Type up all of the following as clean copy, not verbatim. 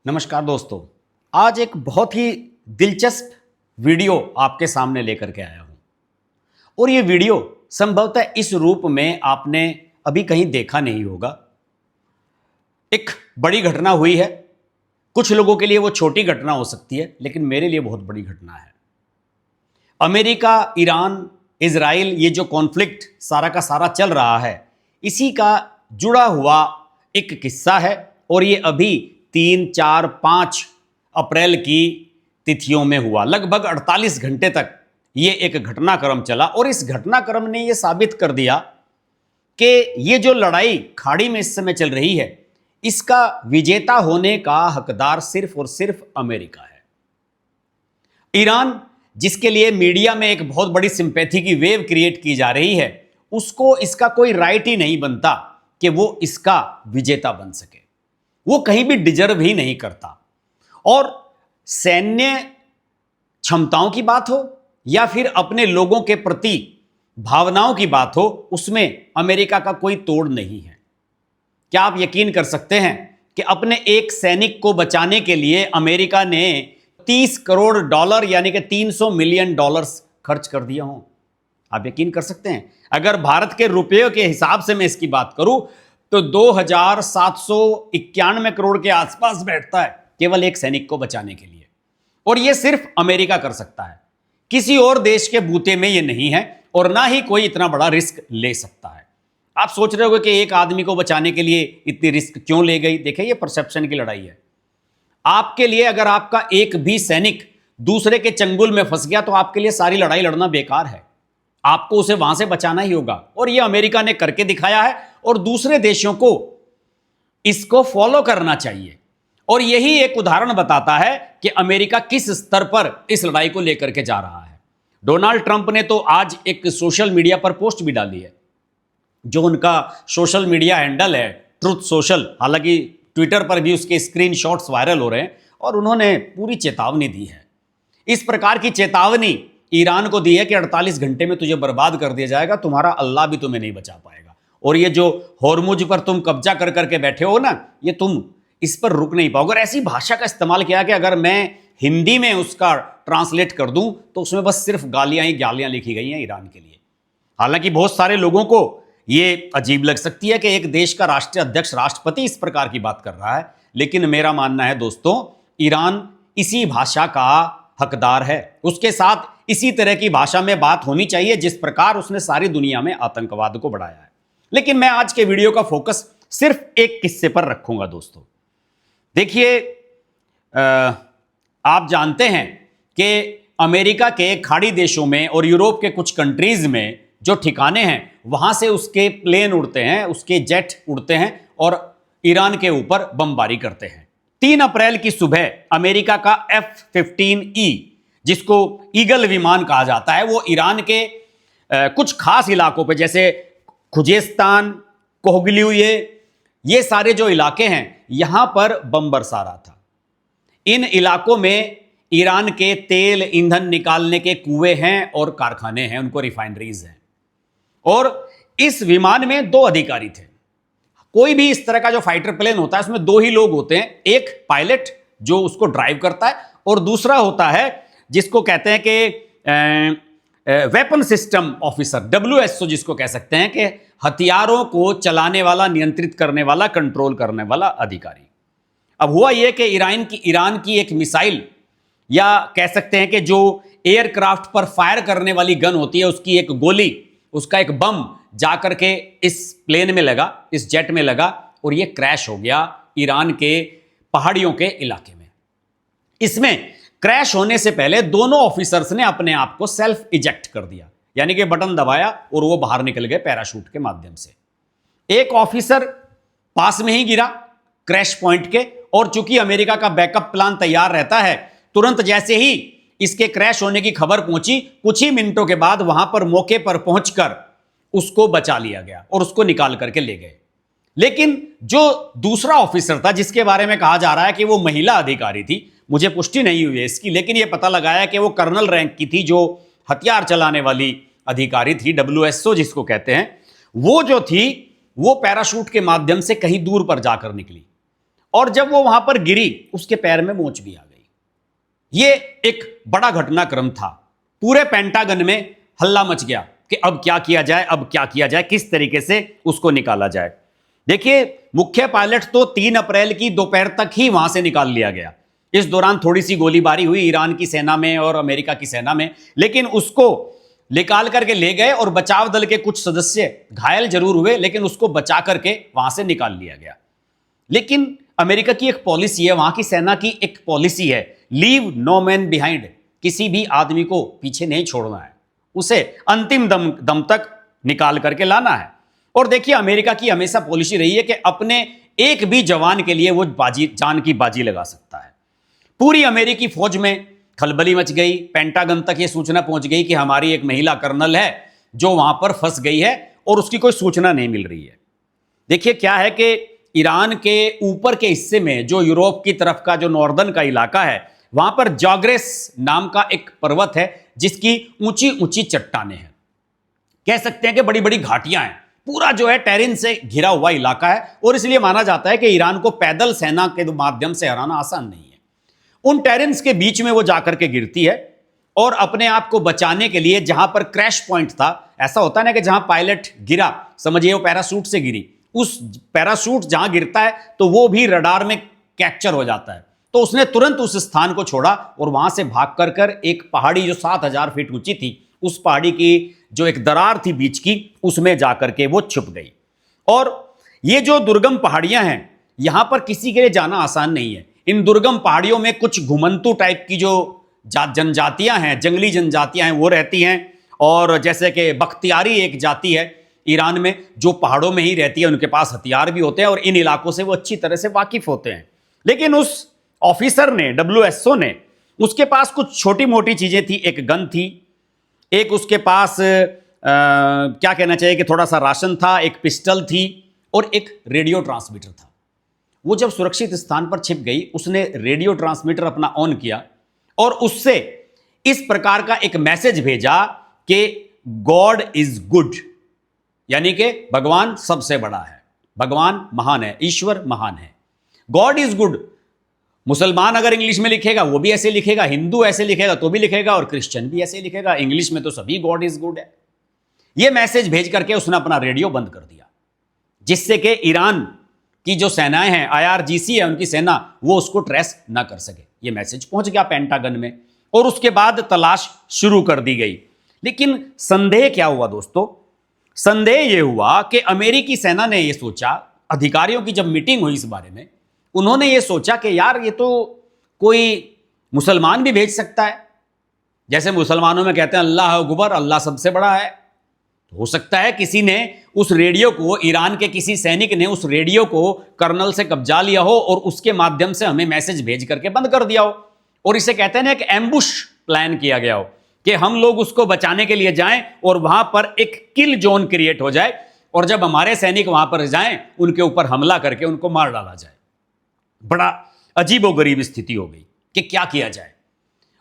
नमस्कार दोस्तों। आज एक बहुत ही दिलचस्प वीडियो आपके सामने लेकर के आया हूं और ये वीडियो संभवतः इस रूप में आपने अभी कहीं देखा नहीं होगा। एक बड़ी घटना हुई है, कुछ लोगों के लिए वो छोटी घटना हो सकती है, लेकिन मेरे लिए बहुत बड़ी घटना है। अमेरिका, ईरान, इजराइल, ये जो कॉन्फ्लिक्ट सारा का सारा चल रहा है, इसी का जुड़ा हुआ एक किस्सा है और ये अभी 3, 4, 5 अप्रैल की तिथियों में हुआ। लगभग 48 घंटे तक ये एक घटनाक्रम चला और इस घटनाक्रम ने ये साबित कर दिया कि ये जो लड़ाई खाड़ी में इस समय चल रही है, इसका विजेता होने का हकदार सिर्फ और सिर्फ अमेरिका है। ईरान, जिसके लिए मीडिया में एक बहुत बड़ी सिंपैथी की वेव क्रिएट की जा रही है, उसको इसका कोई राइट ही नहीं बनता कि वो इसका विजेता बन सके। वो कहीं भी डिजर्व ही नहीं करता। और सैन्य क्षमताओं की बात हो या फिर अपने लोगों के प्रति भावनाओं की बात हो, उसमें अमेरिका का कोई तोड़ नहीं है। क्या आप यकीन कर सकते हैं कि अपने एक सैनिक को बचाने के लिए अमेरिका ने $30 करोड़ यानी कि $300 मिलियन खर्च कर दिया हो? आप यकीन कर सकते हैं? अगर भारत के रुपये के हिसाब से मैं इसकी बात करूं तो 2,791 करोड़ के आसपास बैठता है केवल एक सैनिक को बचाने के लिए। और यह सिर्फ अमेरिका कर सकता है, किसी और देश के बूते में यह नहीं है और ना ही कोई इतना बड़ा रिस्क ले सकता है। आप सोच रहे होंगे कि एक आदमी को बचाने के लिए इतनी रिस्क क्यों ले गई? देखिए, यह परसेप्शन की लड़ाई है। आपके लिए अगर आपका एक भी सैनिक दूसरे के चंगुल में फंस गया तो आपके लिए सारी लड़ाई लड़ना बेकार है। आपको उसे वहां से बचाना ही होगा और यह अमेरिका ने करके दिखाया है और दूसरे देशों को इसको फॉलो करना चाहिए। और यही एक उदाहरण बताता है कि अमेरिका किस स्तर पर इस लड़ाई को लेकर के जा रहा है। डोनाल्ड ट्रंप ने तो आज एक सोशल मीडिया पर पोस्ट भी डाली है, जो उनका सोशल मीडिया हैंडल है ट्रुथ सोशल। हालांकि ट्विटर पर भी उसके स्क्रीनशॉट्स वायरल हो रहे हैं और उन्होंने पूरी चेतावनी दी है। इस प्रकार की चेतावनी ईरान को दी है कि 48 घंटे में तुझे बर्बाद कर दिया जाएगा, तुम्हारा अल्लाह भी तुम्हें नहीं बचा पाएगा। और ये जो होर्मुज पर तुम कब्जा कर करके बैठे हो ना, ये तुम इस पर रुक नहीं पाओगे। और ऐसी भाषा का इस्तेमाल किया कि अगर मैं हिंदी में उसका ट्रांसलेट कर दूं तो उसमें बस सिर्फ गालियां ही गालियां लिखी गई हैं ईरान के लिए। हालांकि बहुत सारे लोगों को ये अजीब लग सकती है कि एक देश का राष्ट्रीय अध्यक्ष, राष्ट्रपति इस प्रकार की बात कर रहा है, लेकिन मेरा मानना है दोस्तों, ईरान इसी भाषा का हकदार है। उसके साथ इसी तरह की भाषा में बात होनी चाहिए जिस प्रकार उसने सारी दुनिया में आतंकवाद को बढ़ाया है। लेकिन मैं आज के वीडियो का फोकस सिर्फ एक किस्से पर रखूंगा दोस्तों। देखिए, आप जानते हैं कि अमेरिका के खाड़ी देशों में और यूरोप के कुछ कंट्रीज में जो ठिकाने हैं, वहां से उसके प्लेन उड़ते हैं, उसके जेट उड़ते हैं और ईरान के ऊपर बमबारी करते हैं। 3 अप्रैल की सुबह अमेरिका का F-15E, जिसको ईगल विमान कहा जाता है, वो ईरान के कुछ खास इलाकों पे, जैसे खुजेस्तान, कोहगलियू, ये सारे जो इलाके हैं, यहां पर बम बरसा रहा था। इन इलाकों में ईरान के तेल ईंधन निकालने के कुएं हैं और कारखाने हैं, उनको रिफाइनरीज हैं। और इस विमान में 2 अधिकारी थे। कोई भी इस तरह का जो फाइटर प्लेन होता है, उसमें 2 ही लोग होते हैं, एक पायलट जो उसको ड्राइव करता है और दूसरा होता है जिसको कहते हैं कि वेपन सिस्टम ऑफिसर, WSO जिसको कह सकते हैं, कि हथियारों को चलाने वाला, नियंत्रित करने वाला, कंट्रोल करने वाला अधिकारी। अब हुआ यह कि ईरान की एक मिसाइल, या कह सकते हैं कि जो एयरक्राफ्ट पर फायर करने वाली गन होती है, उसकी एक गोली, उसका एक बम जाकर के इस प्लेन में लगा, इस जेट में लगा और यह क्रैश हो गया ईरान के पहाड़ियों के इलाके में। इसमें क्रैश होने से पहले दोनों ऑफिसर्स ने अपने आप को सेल्फ इजेक्ट कर दिया, यानी कि बटन दबाया और वो बाहर निकल गए पैराशूट के माध्यम से। एक ऑफिसर पास में ही गिरा क्रैश पॉइंट के, और चूंकि अमेरिका का बैकअप प्लान तैयार रहता है, तुरंत जैसे ही इसके क्रैश होने की खबर पहुंची, कुछ ही मिनटों के बाद वहां पर मौके पर पहुंचकर उसको बचा लिया गया और उसको निकाल करके ले गए। लेकिन जो दूसरा ऑफिसर था, जिसके बारे में कहा जा रहा है कि वो महिला अधिकारी थी, मुझे पुष्टि नहीं हुई है इसकी, लेकिन यह पता लगाया कि वो कर्नल रैंक की थी, जो हथियार चलाने वाली अधिकारी थी, WSO जिसको कहते हैं, वो जो थी वो पैराशूट के माध्यम से कहीं दूर पर जाकर निकली और जब वो वहां पर गिरी उसके पैर में मोच भी आ गई। ये एक बड़ा घटनाक्रम था। पूरे पेंटागन में हल्ला मच गया कि अब क्या किया जाए, अब क्या किया जाए, किस तरीके से उसको निकाला जाए। देखिए, मुख्य पायलट तो 3 अप्रैल की दोपहर तक ही वहां से निकाल लिया गया। इस दौरान थोड़ी सी गोलीबारी हुई ईरान की सेना में और अमेरिका की सेना में, लेकिन उसको निकाल करके ले गए और बचाव दल के कुछ सदस्य घायल जरूर हुए, लेकिन उसको बचा करके वहां से निकाल लिया गया। लेकिन अमेरिका की एक पॉलिसी है, वहां की सेना की एक पॉलिसी है, लीव नो मैन बिहाइंड। किसी भी आदमी को पीछे नहीं छोड़ना है, उसे अंतिम दम तक निकाल करके लाना है। और देखिए, अमेरिका की हमेशा पॉलिसी रही है कि अपने एक भी जवान के लिए वो जान की बाजी लगा सकता है। पूरी अमेरिकी फौज में खलबली मच गई। पेंटागन तक ये सूचना पहुंच गई कि हमारी एक महिला कर्नल है जो वहां पर फंस गई है और उसकी कोई सूचना नहीं मिल रही है। देखिए, क्या है कि ईरान के ऊपर के हिस्से में जो यूरोप की तरफ का जो नॉर्दर्न का इलाका है, वहां पर जाग्रेस नाम का एक पर्वत है जिसकी ऊंची ऊंची चट्टानें हैं। कह सकते हैं कि बड़ी बड़ी घाटियां हैं। पूरा जो है टेरिन से घिरा हुआ इलाका है और इसलिए माना जाता है कि ईरान को पैदल सेना के माध्यम से हराना आसान नहीं है। उन टेरेंस के बीच में वो जाकर के गिरती है और अपने आप को बचाने के लिए, जहां पर क्रैश पॉइंट था, ऐसा होता है ना कि जहां पायलट गिरा, समझिए वो पैराशूट से गिरी, उस पैराशूट जहां गिरता है तो वो भी रडार में कैप्चर हो जाता है। तो उसने तुरंत उस स्थान को छोड़ा और वहां से भाग कर एक पहाड़ी जो 7000 फीट ऊंची थी, उस पहाड़ी की जो एक दरार थी बीच की, उसमें जाकर के वो छुप गई। और ये जो दुर्गम पहाड़ियां हैं, यहां पर किसी के लिए जाना आसान नहीं है। इन दुर्गम पहाड़ियों में कुछ घुमंतू टाइप की जो जनजातियां हैं, जंगली जनजातियां हैं, वो रहती हैं। और जैसे कि बख्तियारी एक जाति है ईरान में जो पहाड़ों में ही रहती है, उनके पास हथियार भी होते हैं और इन इलाकों से वो अच्छी तरह से वाकिफ होते हैं। लेकिन उस ऑफिसर ने, WSO ने, उसके पास कुछ छोटी मोटी चीजें थी। एक गन थी, एक उसके पास क्या कहना चाहिए कि थोड़ा सा राशन था, एक पिस्टल थी और एक रेडियो ट्रांसमीटर था। वो जब सुरक्षित स्थान पर छिप गई, उसने रेडियो ट्रांसमीटर अपना ऑन किया और उससे इस प्रकार का एक मैसेज भेजा कि गॉड इज गुड, यानी कि भगवान सबसे बड़ा है, भगवान महान है, ईश्वर महान है। गॉड इज गुड मुसलमान अगर इंग्लिश में लिखेगा वो भी ऐसे लिखेगा, हिंदू ऐसे लिखेगा तो भी लिखेगा, और क्रिश्चियन भी ऐसे लिखेगा। इंग्लिश में तो सभी गॉड इज गुड है। यह मैसेज भेज करके उसने अपना रेडियो बंद कर दिया, जिससे कि ईरान की जो सेनाएं हैं, IRGC है उनकी सेना, वो उसको ट्रेस ना कर सके। ये मैसेज पहुंच गया पेंटागन में और उसके बाद तलाश शुरू कर दी गई। लेकिन संदेह क्या हुआ दोस्तों? संदेह यह हुआ कि अमेरिकी सेना ने यह सोचा, अधिकारियों की जब मीटिंग हुई इस बारे में, उन्होंने ये सोचा कि यार ये तो कोई मुसलमान भी भेज सकता है। जैसे मुसलमानों में कहते हैं अल्लाह अकबर, अल्लाह सबसे बड़ा है। तो हो सकता है किसी ने उस रेडियो को, ईरान के किसी सैनिक ने उस रेडियो को कर्नल से कब्जा लिया हो और उसके माध्यम से हमें मैसेज भेज करके बंद कर दिया हो। और इसे कहते हैं ना, एक एम्बुश प्लान किया गया हो कि हम लोग उसको बचाने के लिए जाएं और वहां पर एक किल जोन क्रिएट हो जाए और जब हमारे सैनिक वहां पर जाएं, उनके ऊपर हमला करके उनको मार डाला जाए। बड़ा अजीबोगरीब स्थिति हो गई कि क्या किया जाए।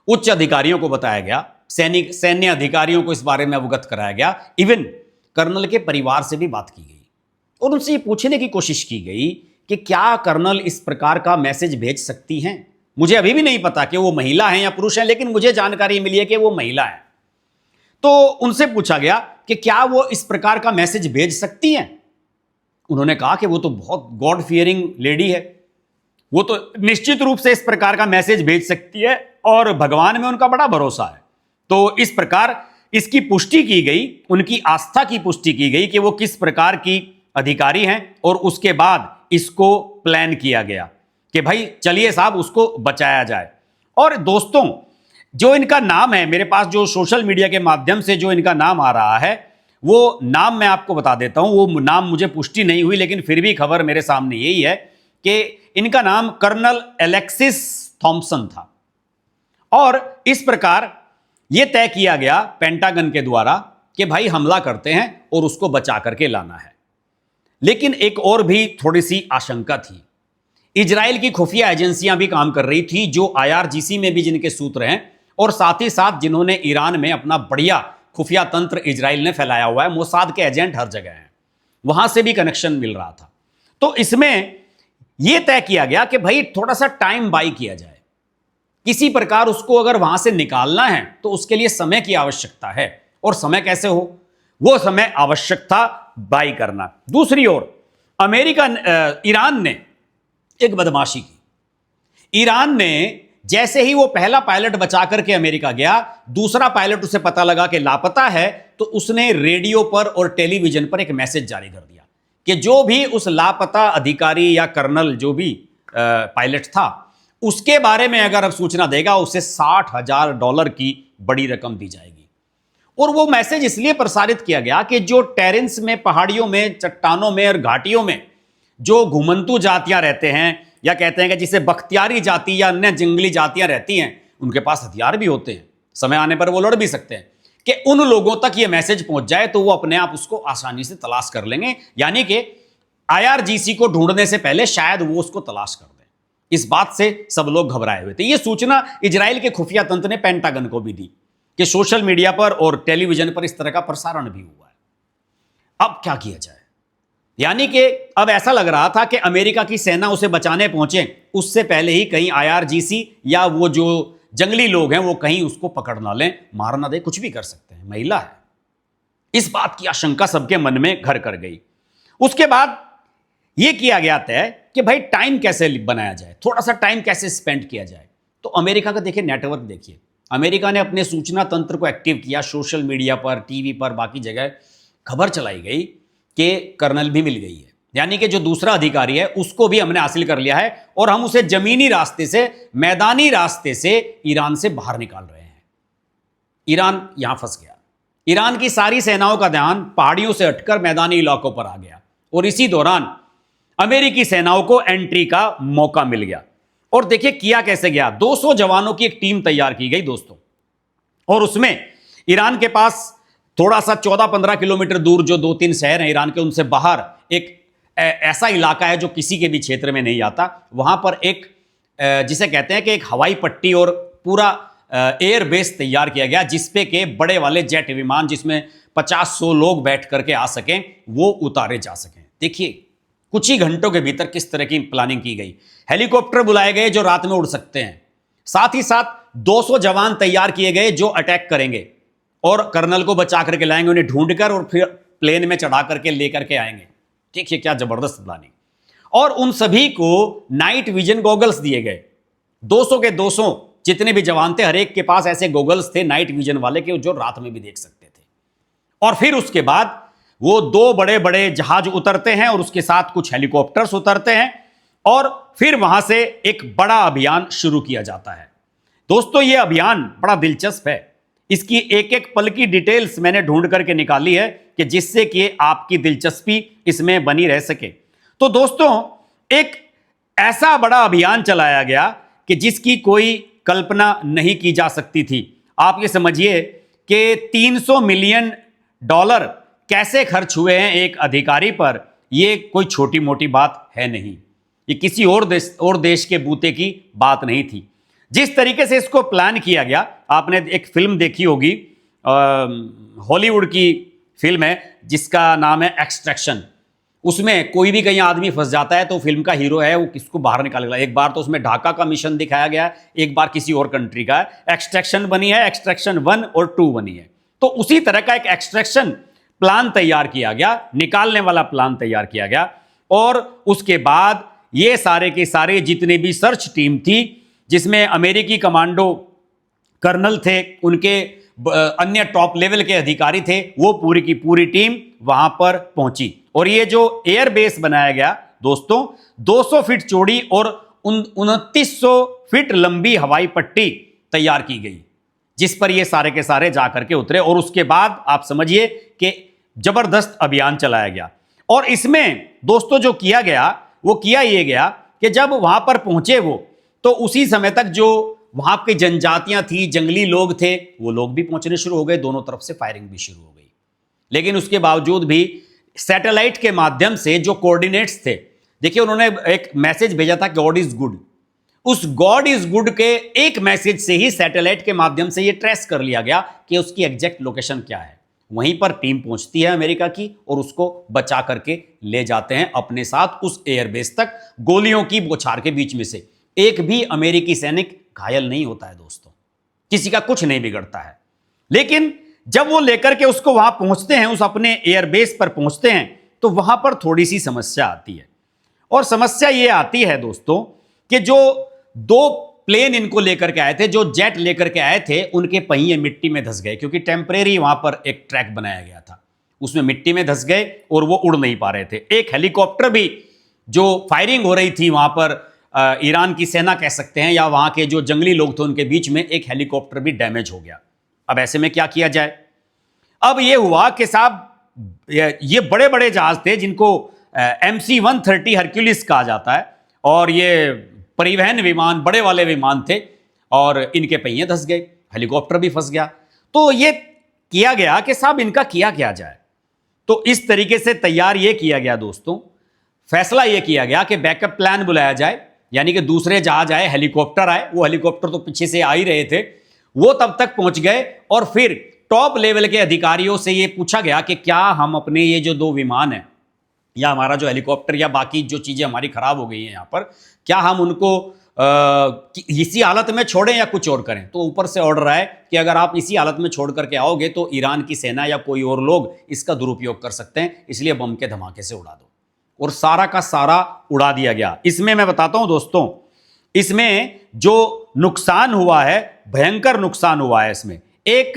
उच्च अधिकारियों को बताया गया, सैन्य अधिकारियों को इस बारे में अवगत कराया गया। इवन कर्नल के परिवार से भी बात की गई और उनसे ये पूछने की कोशिश की गई कि क्या कर्नल इस प्रकार का मैसेज भेज सकती हैं। मुझे अभी भी नहीं पता कि वो महिला हैं या पुरुष हैं, लेकिन मुझे जानकारी मिली है कि वो महिला है। तो उनसे पूछा गया कि क्या वो इस प्रकार का मैसेज भेज सकती हैं। उन्होंने कहा कि वो तो बहुत गॉड फियरिंग लेडी है, वो तो निश्चित रूप से इस प्रकार का मैसेज भेज सकती है और भगवान में उनका बड़ा भरोसा है। तो इस प्रकार इसकी पुष्टि की गई, उनकी आस्था की पुष्टि की गई कि वो किस प्रकार की अधिकारी हैं। और उसके बाद इसको प्लान किया गया कि भाई चलिए साहब, उसको बचाया जाए। और दोस्तों, जो इनका नाम है, मेरे पास जो सोशल मीडिया के माध्यम से जो इनका नाम आ रहा है, वो नाम मैं आपको बता देता हूं। वो नाम मुझे पुष्टि नहीं हुई, लेकिन फिर भी खबर मेरे सामने यही है कि इनका नाम कर्नल एलेक्सिस थॉम्पसन था। और इस प्रकार यह तय किया गया पेंटागन के द्वारा कि भाई हमला करते हैं और उसको बचा करके लाना है। लेकिन एक और भी थोड़ी सी आशंका थी। इजराइल की खुफिया एजेंसियां भी काम कर रही थी, जो IRGC में भी जिनके सूत्र हैं और साथ ही साथ जिन्होंने ईरान में अपना बढ़िया खुफिया तंत्र इजराइल ने फैलाया हुआ है। मोसाद के एजेंट हर जगह हैं, वहां से भी कनेक्शन मिल रहा था। तो इसमें यह तय किया गया कि भाई थोड़ा सा टाइम बाई किया जाए, किसी प्रकार उसको अगर वहां से निकालना है तो उसके लिए समय की आवश्यकता है, और समय कैसे हो, वो समय आवश्यक था बाई करना। दूसरी ओर ईरान ने एक बदमाशी की। ईरान ने जैसे ही वो पहला पायलट बचा करके अमेरिका गया, दूसरा पायलट उसे पता लगा कि लापता है, तो उसने रेडियो पर और टेलीविजन पर एक मैसेज जारी कर दिया कि जो भी उस लापता अधिकारी या कर्नल जो भी पायलट था उसके बारे में अगर अब सूचना देगा उसे $60,000 की बड़ी रकम दी जाएगी। और वो मैसेज इसलिए प्रसारित किया गया कि जो टेरेंस में, पहाड़ियों में, चट्टानों में और घाटियों में जो घुमंतू जातियां रहते हैं, या कहते हैं कि जिसे बख्तियारी जाति या अन्य जंगली जातियां रहती हैं, उनके पास हथियार भी होते हैं, समय आने पर वो लड़ भी सकते हैं, कि उन लोगों तक ये मैसेज पहुंच जाए तो वो अपने आप उसको आसानी से तलाश कर लेंगे, यानी कि IRGC को ढूंढने से पहले शायद वो उसको तलाश कर दें। इस बात से सब लोग घबराए हुए थे। ये सूचना इजराइल के खुफिया तंत्र ने पेंटागन को भी दी कि सोशल मीडिया पर और टेलीविजन पर इस तरह का प्रसारण भी हुआ है। अब क्या किया जाए, यानी कि अब ऐसा लग रहा था कि अमेरिका की सेना उसे बचाने पहुंचे उससे पहले ही कहीं IRGC या वो जो जंगली लोग हैं वो कहीं उसको पकड़ ना लें, मार ना दे, कुछ भी कर सकते हैं, महिला है। इस बात की आशंका सबके मन में घर कर गई। उसके बाद यह किया गया तय कि भाई टाइम कैसे बनाया जाए, थोड़ा सा टाइम कैसे स्पेंड किया जाए। तो अमेरिका का देखिए नेटवर्क, देखिए अमेरिका ने अपने सूचना तंत्र को एक्टिव किया, सोशल मीडिया पर, टीवी पर, बाकी जगह खबर चलाई गई कि कर्नल भी मिल गई है, यानी कि जो दूसरा अधिकारी है उसको भी हमने हासिल कर लिया है और हम उसे जमीनी रास्ते से, मैदानी रास्ते से ईरान से बाहर निकाल रहे हैं। ईरान यहां फंस गया। ईरान की सारी सेनाओं का ध्यान पहाड़ियों से हटकर मैदानी इलाकों पर आ गया और इसी दौरान अमेरिकी सेनाओं को एंट्री का मौका मिल गया। और देखिए किया कैसे गया, 200 जवानों की एक टीम तैयार की गई दोस्तों, और उसमें ईरान के पास थोड़ा सा 14-15 किलोमीटर दूर जो 2-3 शहर हैं ईरान के, उनसे बाहर एक ऐसा इलाका है जो किसी के भी क्षेत्र में नहीं आता। वहां पर एक जिसे कहते हैं कि एक हवाई पट्टी और पूरा एयर बेस तैयार किया गया, जिसपे के बड़े वाले जेट विमान जिसमें 50-100 लोग बैठ करके आ सकें, वो उतारे जा सकें। देखिए कुछ ही घंटों के भीतर किस तरह की प्लानिंग की गई। हेलीकॉप्टर बुलाए गए जो रात में उड़ सकते हैं, साथ ही साथ 200 जवान तैयार किए गए जो अटैक करेंगे और कर्नल को बचा करके लाएंगे, उन्हें ढूंढकर और फिर प्लेन में चढ़ा करके लेकर के आएंगे। देखिए क्या जबरदस्त प्लानिंग। और उन सभी को नाइट विजन गॉगल्स दिए गए। 200 के 200 जितने भी जवान थे, हर एक के पास ऐसे गॉगल्स थे नाइट विजन वाले के, जो रात में भी देख सकते थे। और फिर उसके बाद वो 2 बड़े बड़े जहाज उतरते हैं और उसके साथ कुछ हेलीकॉप्टर्स उतरते हैं और फिर वहां से एक बड़ा अभियान शुरू किया जाता है। दोस्तों ये अभियान बड़ा दिलचस्प है, इसकी एक एक पल की डिटेल्स मैंने ढूंढ करके निकाली है कि जिससे कि आपकी दिलचस्पी इसमें बनी रह सके। तो दोस्तों एक ऐसा बड़ा अभियान चलाया गया कि जिसकी कोई कल्पना नहीं की जा सकती थी। आप ये समझिए कि $300 मिलियन कैसे खर्च हुए हैं एक अधिकारी पर, यह कोई छोटी मोटी बात है नहीं, ये किसी और देश के बूते की बात नहीं थी। जिस तरीके से इसको प्लान किया गया, आपने एक फिल्म देखी होगी, हॉलीवुड की फिल्म है जिसका नाम है एक्सट्रैक्शन। उसमें कोई भी कहीं आदमी फंस जाता है तो फिल्म का हीरो है वो किसको बाहर निकालेगा। एक बार तो उसमें ढाका का मिशन दिखाया गया, एक बार किसी और कंट्री का। एक्सट्रैक्शन बनी है, एक्सट्रैक्शन 1 और 2 बनी है। तो उसी तरह का एक एक्सट्रैक्शन प्लान तैयार किया गया, निकालने वाला प्लान तैयार किया गया। और उसके बाद ये सारे के सारे जितने भी सर्च टीम थी, जिसमें अमेरिकी कमांडो कर्नल थे, उनके अन्य टॉप लेवल के अधिकारी थे, वो पूरी की पूरी टीम वहां पर पहुंची। और ये जो एयर बेस बनाया गया दोस्तों, 200 फीट चौड़ी और 2900 फीट लंबी हवाई पट्टी तैयार की गई, जिस पर ये सारे के सारे जाकर के उतरे। और उसके बाद आप समझिए कि जबरदस्त अभियान चलाया गया। और इसमें दोस्तों जो किया गया वो किया ये गया कि जब वहां पर पहुंचे वो, तो उसी समय तक जो वहां की जनजातियां थी, जंगली लोग थे, वो लोग भी पहुंचने शुरू हो गए, दोनों तरफ से फायरिंग भी शुरू हो गई। लेकिन उसके बावजूद भी सैटेलाइट के माध्यम से जो कोऑर्डिनेट्स थे, देखिए उन्होंने एक मैसेज भेजा था गॉड इज गुड। उस गॉड इज गुड के एक मैसेज से ही सैटेलाइट के माध्यम से ये ट्रेस कर लिया गया कि उसकी एग्जैक्ट लोकेशन क्या है। वहीं पर टीम पहुंचती है अमेरिका की और उसको बचा करके ले जाते हैं अपने साथ उस एयरबेस तक, गोलियों की बौछार के बीच में से। एक भी अमेरिकी सैनिक घायल नहीं होता है दोस्तों, किसी का कुछ नहीं बिगड़ता है। लेकिन जब वो लेकर के उसको वहां पहुंचते हैं, उस अपने एयरबेस पर पहुंचते हैं, तो वहां पर थोड़ी सी समस्या आती है। और समस्या ये आती है दोस्तों कि जो दो प्लेन इनको लेकर के आए थे, जो जेट लेकर के आए थे, उनके पहिए मिट्टी में धंस गए, क्योंकि टेम्परेरी वहां पर एक ट्रैक बनाया गया था, उसमें मिट्टी में धंस गए और वो उड़ नहीं पा रहे थे। एक हेलीकॉप्टर भी जो फायरिंग हो रही थी वहां पर, ईरान की सेना कह सकते हैं, या वहां के जो जंगली लोग थे उनके बीच में एक हेलीकॉप्टर भी डैमेज हो गया। अब ऐसे में क्या किया जाए? अब ये हुआ कि साहब ये बड़े बड़े जहाज थे जिनको MC-130 हरक्यूलिस कहा जाता है, और ये परिवहन विमान, बड़े वाले विमान थे, और इनके पहिए धंस गए, हेलीकॉप्टर भी फंस गया। तो ये किया गया कि साहब इनका किया जाए। तो इस तरीके से तैयार ये किया गया दोस्तों, फैसला ये किया गया कि बैकअप प्लान बुलाया जाए, यानी कि दूसरे जहाज आए, हेलीकॉप्टर आए। वो हेलीकॉप्टर तो पीछे से आ ही रहे थे, वो तब तक पहुंच गए, और फिर टॉप लेवल के अधिकारियों से ये पूछा गया कि क्या हम अपने ये जो दो विमान हैं, या हमारा जो हेलीकॉप्टर, या बाकी जो चीजें हमारी खराब हो गई हैं यहाँ पर, क्या हम उनको इसी हालत में छोड़ें या कुछ और करें? तो ऊपर से ऑर्डर आए कि अगर आप इसी हालत में छोड़ करके आओगे तो ईरान की सेना या कोई और लोग इसका दुरुपयोग कर सकते हैं, इसलिए बम के धमाके से उड़ा दो। और सारा का सारा उड़ा दिया गया। इसमें मैं बताता हूं दोस्तों, इसमें जो नुकसान हुआ है, भयंकर नुकसान हुआ है। इसमें एक,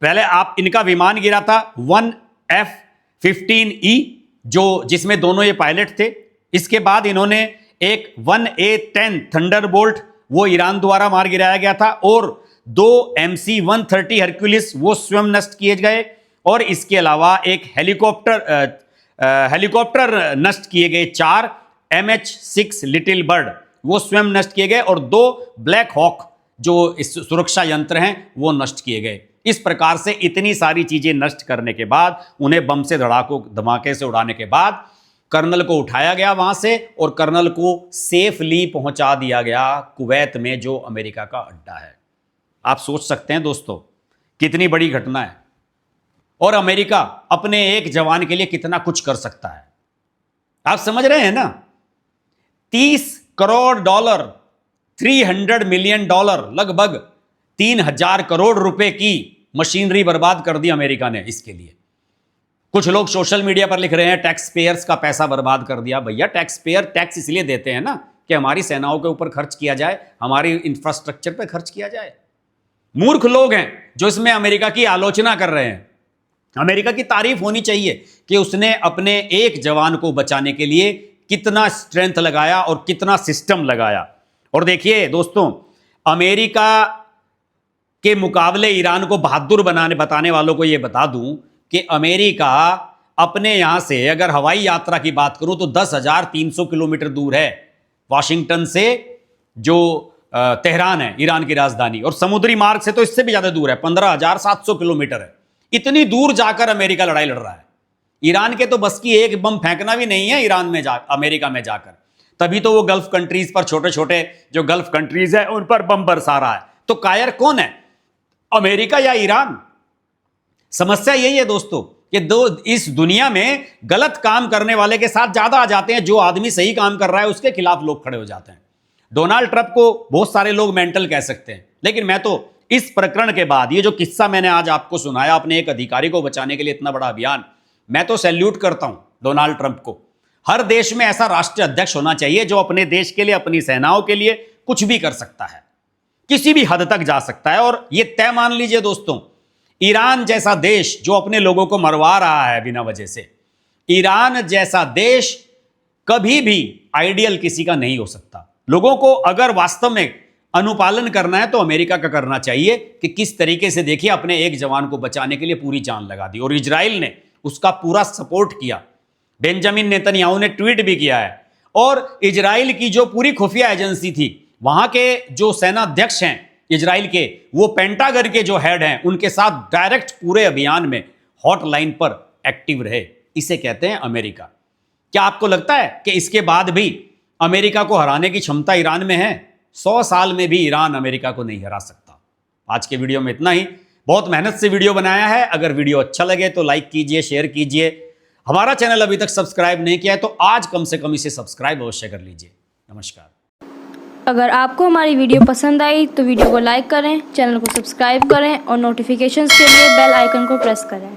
पहले आप इनका विमान गिरा था 1F-15E, जो जिसमें दोनों ये पायलट थे। इसके बाद इन्होंने एक 1A-10 थंडरबोल्ट, वो ईरान द्वारा मार गिराया गया था, और दो MC-130 हरक्यूलिस वो स्वयं नष्ट किए गए, और इसके अलावा एक हेलीकॉप्टर नष्ट किए गए, 4 MH-6 लिटिल बर्ड वो स्वयं नष्ट किए गए, और 2 ब्लैक हॉक जो इस सुरक्षा यंत्र हैं वो नष्ट किए गए। इस प्रकार से इतनी सारी चीजें नष्ट करने के बाद, उन्हें बम से धमाके से उड़ाने के बाद, कर्नल को उठाया गया वहां से, और कर्नल को सेफली पहुंचा दिया गया कुवैत में, जो अमेरिका का अड्डा है। आप सोच सकते हैं दोस्तों कितनी बड़ी घटना है, और अमेरिका अपने एक जवान के लिए कितना कुछ कर सकता है। आप समझ रहे हैं ना? 30 करोड़ डॉलर, 300 मिलियन डॉलर, लगभग 3000 करोड़ रुपए की मशीनरी बर्बाद कर दी अमेरिका ने इसके लिए। कुछ लोग सोशल मीडिया पर लिख रहे हैं टैक्स पेयर्स का पैसा बर्बाद कर दिया। भैया, टैक्स पेयर टैक्स इसलिए देते हैं ना कि हमारी सेनाओं के ऊपर खर्च किया जाए, हमारी इंफ्रास्ट्रक्चर पर खर्च किया जाए। मूर्ख लोग हैं जो इसमें अमेरिका की आलोचना कर रहे हैं। अमेरिका की तारीफ होनी चाहिए कि उसने अपने एक जवान को बचाने के लिए कितना स्ट्रेंथ लगाया और कितना सिस्टम लगाया। और देखिए दोस्तों, अमेरिका के मुकाबले ईरान को बहादुर बताने वालों को यह बता दूं कि अमेरिका अपने यहां से, अगर हवाई यात्रा की बात करूं तो 10,300 किलोमीटर दूर है वाशिंगटन से, जो तेहरान है ईरान की राजधानी, और समुद्री मार्ग से तो इससे भी ज्यादा दूर है, 15,700 किलोमीटर है। इतनी दूर जाकर अमेरिका लड़ाई लड़ रहा है। ईरान के तो बस की एक बम फेंकना भी नहीं है ईरान में अमेरिका में जाकर, तभी तो वो गल्फ कंट्रीज पर, छोटे छोटे जो गल्फ कंट्रीज है उन पर बम बरसा रहा है। तो कायर कौन है, अमेरिका या ईरान? समस्या यही है दोस्तों कि इस दुनिया में गलत काम करने वाले के साथ ज्यादा आ जाते हैं, जो आदमी सही काम कर रहा है उसके खिलाफ लोग खड़े हो जाते हैं। डोनाल्ड ट्रंप को बहुत सारे लोग मेंटल कह सकते हैं, लेकिन मैं तो इस प्रकरण के बाद, ये जो किस्सा मैंने आज आपको सुनाया, अपने एक अधिकारी को बचाने के लिए इतना बड़ा अभियान, मैं तो सैल्यूट करता हूं डोनाल्ड ट्रंप को। हर देश में ऐसा राष्ट्रीय अध्यक्ष होना चाहिए जो अपने देश के लिए, अपनी सेनाओं के लिए कुछ भी कर सकता है, किसी भी हद तक जा सकता है। और यह तय मान लीजिए दोस्तों, ईरान जैसा देश जो अपने लोगों को मरवा रहा है बिना वजह से, ईरान जैसा देश कभी भी आइडियल किसी का नहीं हो सकता। लोगों को अगर वास्तव में अनुपालन करना है तो अमेरिका का करना चाहिए कि किस तरीके से, देखिए, अपने एक जवान को बचाने के लिए पूरी जान लगा दी, और इजराइल ने उसका पूरा सपोर्ट किया। बेंजामिन नेतन्याहू ने ट्वीट भी किया है, और इजराइल की जो पूरी खुफिया एजेंसी थी, वहां के जो सेना अध्यक्ष हैं इजराइल के, वो पेंटागन के जो हेड हैं, उनके साथ डायरेक्ट पूरे अभियान में हॉटलाइन पर एक्टिव रहे। इसे कहते हैं अमेरिका। क्या आपको लगता है कि इसके बाद भी अमेरिका को हराने की क्षमता ईरान में है? 100 साल में भी ईरान अमेरिका को नहीं हरा सकता। आज के वीडियो में इतना ही। बहुत मेहनत से वीडियो बनाया है। अगर वीडियो अच्छा लगे तो लाइक कीजिए, शेयर कीजिए। हमारा चैनल अभी तक सब्सक्राइब नहीं किया है तो आज कम से कम इसे सब्सक्राइब अवश्य कर लीजिए। नमस्कार। अगर आपको हमारी वीडियो पसंद आई तो वीडियो को लाइक करें, चैनल को सब्सक्राइब करें और नोटिफिकेशंस के लिए बेल आइकन को प्रेस करें।